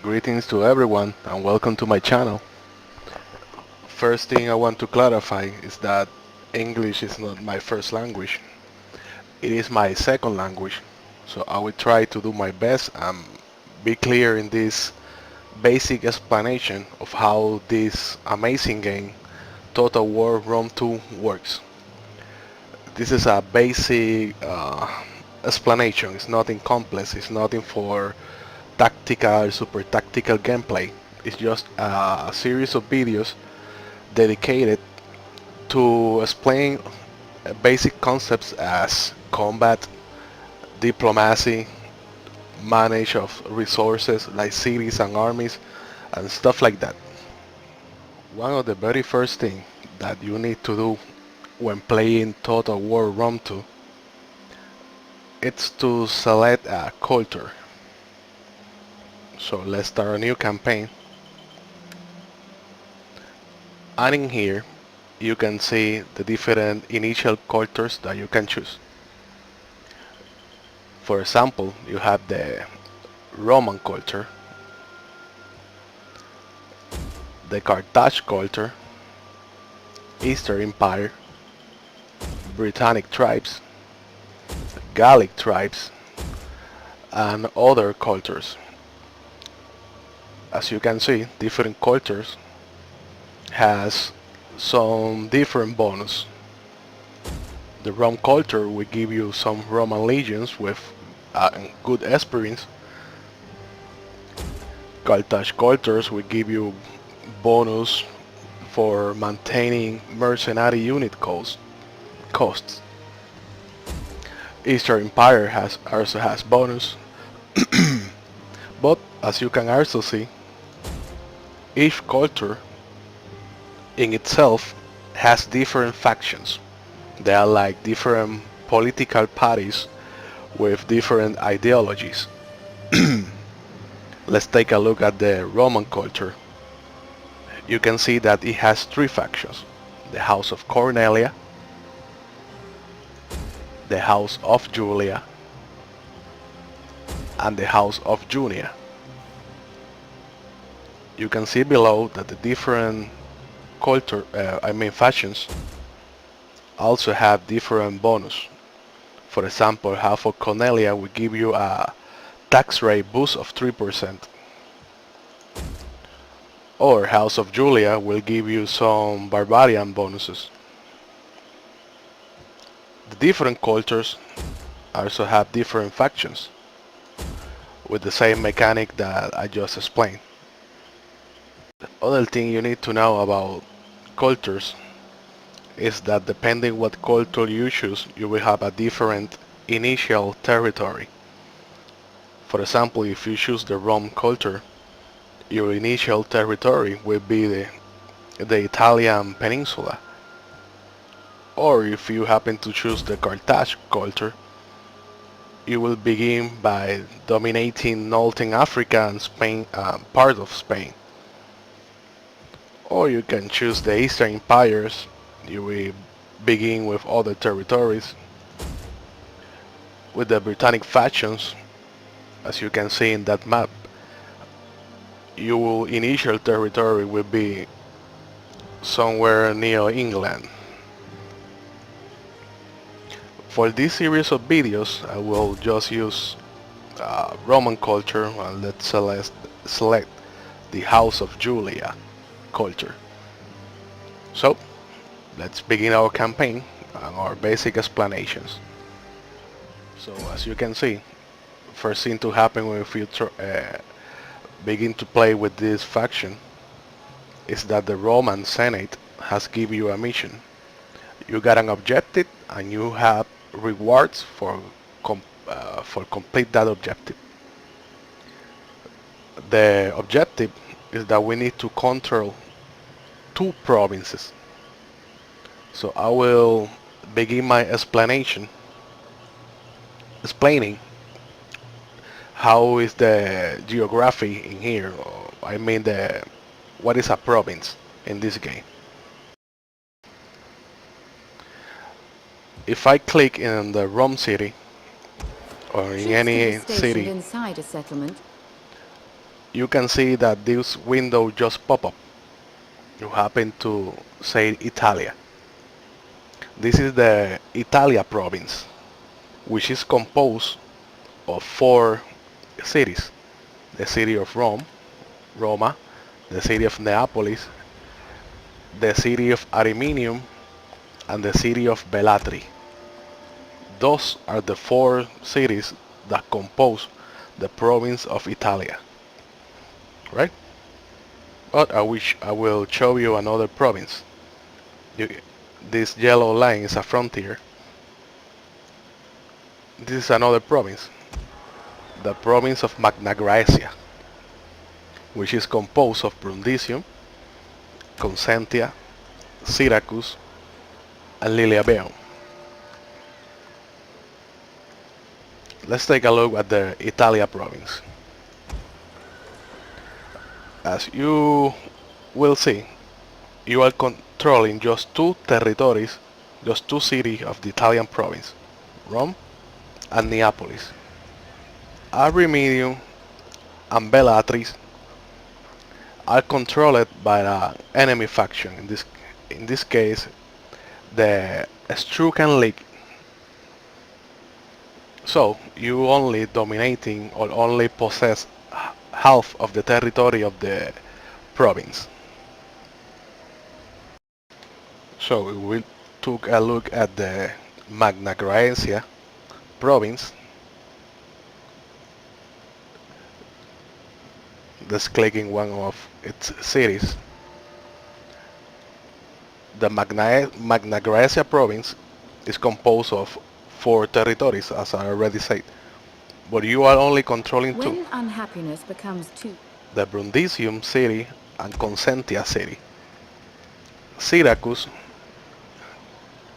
Greetings to everyone and welcome to my channel. First thing I want to clarify is that English is not my first language. It is my second language. So I will try to do my best and be clear in this basic explanation of how this amazing game Total War Rome 2 works. This is a basic explanation. It's nothing complex. It's nothing for tactical, super tactical gameplay. It's just a series of videos dedicated to explain basic concepts as combat, diplomacy, manage of resources like cities and armies and stuff like that. One of the very first things that you need to do when playing Total War Rome 2 is to select a culture. So let's start a new campaign. And in here you can see the different initial cultures that you can choose. For example, you have the Roman culture, the Carthage culture, Eastern Empire, Britannic tribes, Gallic tribes, and other cultures. As you can see, different cultures has some different bonus. The Rome culture will give you some Roman legions with good experience. Carthage cultures will give you bonus for maintaining mercenary unit costs. Eastern Empire also has bonus. But as you can also see, each culture in itself has different factions. They are like different political parties with different ideologies. Let's take a look at the Roman culture. You can see that it has three factions: the House of Cornelia, the House of Julia, and the House of Junia. You can see below that the different factions also have different bonus. For example, House of Cornelia will give you a tax rate boost of 3%. Or House of Julia will give you some barbarian bonuses. The different cultures also have different factions with the same mechanic that I just explained. The other thing you need to know about cultures is that depending what culture you choose, you will have a different initial territory. For example, if you choose the Rome culture, your initial territory will be the Italian peninsula. Or if you happen to choose the Carthage culture, you will begin by dominating Northern Africa and Spain, part of Spain. Or you can choose the Eastern Empires. You will begin with other territories. With the Britannic factions, as you can see in that map, your initial territory will be somewhere near England. For this series of videos, I will just use Roman culture, and let's select the House of Julia culture. So, let's begin our campaign and our basic explanations. So, as you can see, first thing to happen when you begin to play with this faction is that the Roman Senate has given you a mission. You got an objective and you have rewards for complete that objective. The objective is that we need to control 2 provinces. So I will begin my explanation explaining how is the geography in here. I mean what is a province in this game. If I click in the Rome city or in any city, inside a settlement, you can see that this window just pop up. You happen to say Italia. This is the Italia province, which is composed of 4 cities: the city of Roma, the city of Neapolis, the city of Ariminium, and the city of Bellatri. Those are the 4 cities that compose the province of Italia, right? But I will show you another province. This yellow line is a frontier. This is another province, the province of Magna Graecia, which is composed of Brundisium, Consentia, Syracuse, and Liliabeum. Let's take a look at the Italia province. As you will see, you are controlling just 2 territories, just 2 cities of the Italian province, Rome and Neapolis. Ariminium and Bellatrix are controlled by the enemy faction. In this case, the Strucan League. So you only dominating or only possess half of the territory of the province. So we will take a look at the Magna Graecia province. Let's click in one of its cities. The Magna Graecia province is composed of 4 territories, as I already said, but you are only controlling 2. When unhappiness becomes too... The Brundisium city and Consentia city. Syracuse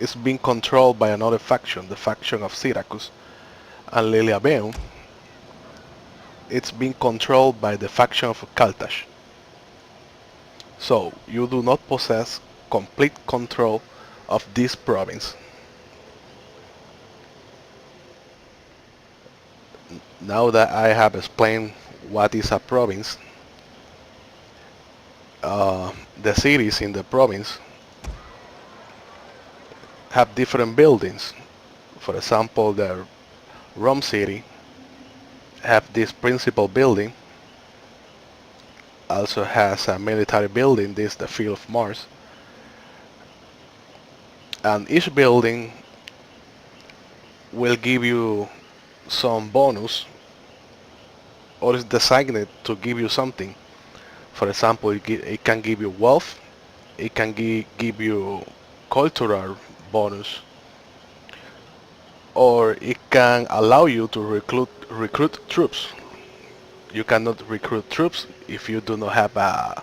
is being controlled by another faction, the faction of Syracuse, and Liliabeum, it's being controlled by the faction of Carthage. So you do not possess complete control of this province. Now that I have explained what is a province, the cities in the province have different buildings. For example, the Rome city have this principal building, also has a military building, this the Field of Mars, and each building will give you some bonus or is designed to give you something. For example, it can give you wealth, it can give you cultural bonus, or it can allow you to recruit troops. You cannot recruit troops if you do not have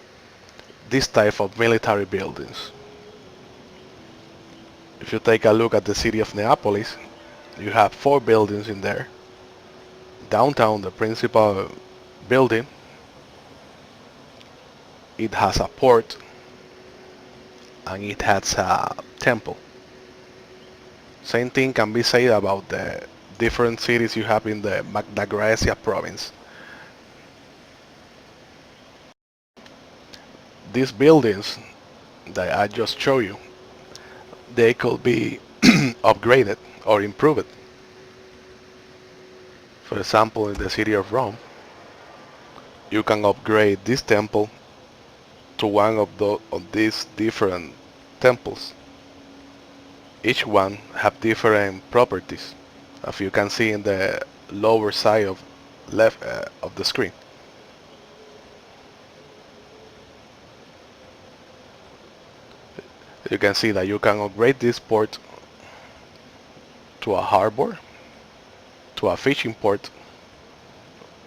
this type of military buildings. If you take a look at the city of Neapolis, you have 4 buildings in there. Downtown, the principal building, it has a port and it has a temple. Same thing can be said about the different cities you have in the Magna Graecia province. These buildings that I just showed you, they could be upgraded or improved. For example, in the city of Rome, you can upgrade this temple to one of these different temples. Each one have different properties, as you can see in the lower side of left of the screen. You can see that you can upgrade this port to a harbor, to a fishing port,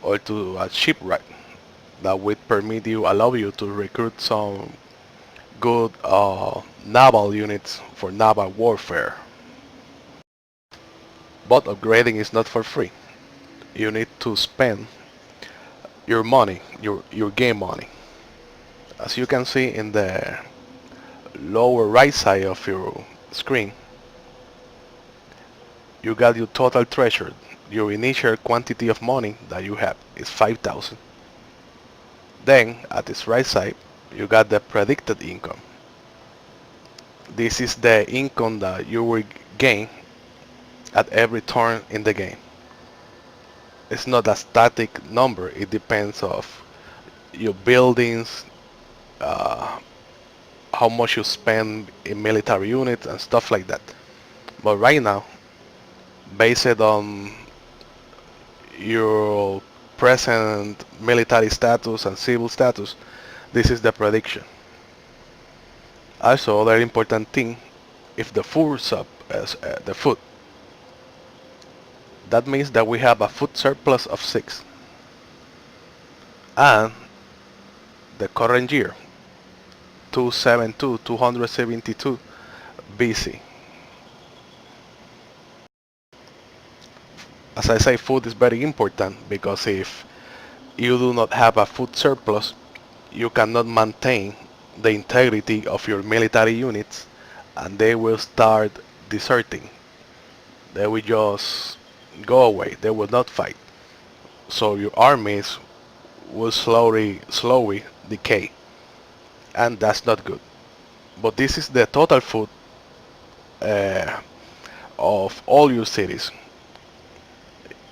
or to a shipwright that would allow you to recruit some good naval units for naval warfare. But upgrading is not for free. You need to spend your money, your game money. As you can see in the lower right side of your screen, you got your total treasure. Your initial quantity of money that you have is 5,000. Then at its right side, you got the predicted income. This is the income that you will gain at every turn in the game. It's not a static number. It depends of your buildings, uh, how much you spend in military units and stuff like that. But right now, based on your present military status and civil status, this is the prediction. Also, other important thing, if the food sub the food, that means that we have a food surplus of 6. And the current year, 272 BC. As I say, food is very important because if you do not have a food surplus, you cannot maintain the integrity of your military units, and they will start deserting. They will just go away. They will not fight. So your armies will slowly decay, and that's not good. But this is the total food uh, of all your cities.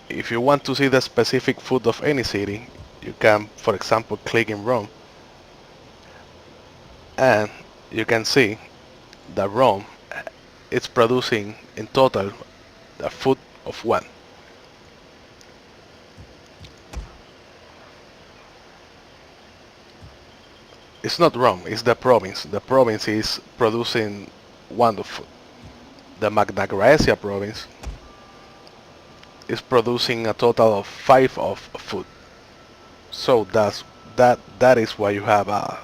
If you want to see the specific food of any city, you can, for example, click in Rome, and you can see that Rome is producing in total a food of 1. It's not Rome, it's the province. The province is producing 1 of food. The Magna Graecia province is producing a total of 5 of food. So that is why you have a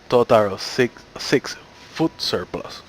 total of six food surplus.